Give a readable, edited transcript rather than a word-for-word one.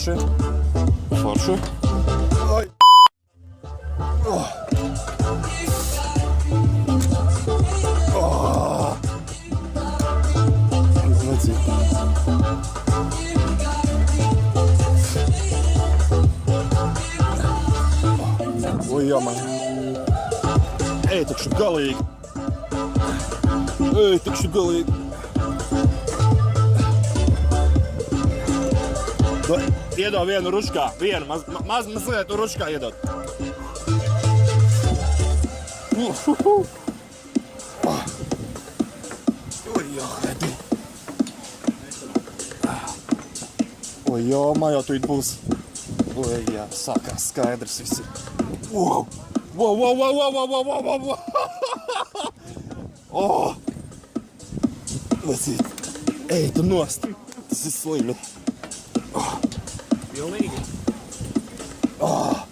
Forši. Forši. Ai. Oh. Oh. Vecīt. Oi, jā, man. Ej, tikšu galīgi. Ej, tikšu galīgi. Iedod vienu ručkā. Vienu, mazliet ručkā iedod. Oi, jā, redī. Oi, jā, man jau tuīt būs. Oi, jā, sākās skaidrs visi. Wow, wow, wow, wow, wow, wow, wow, wow, wow. Oh. Vecīt. Ej, tu nost. Tas ir slimi. Pilnīgi. Oh.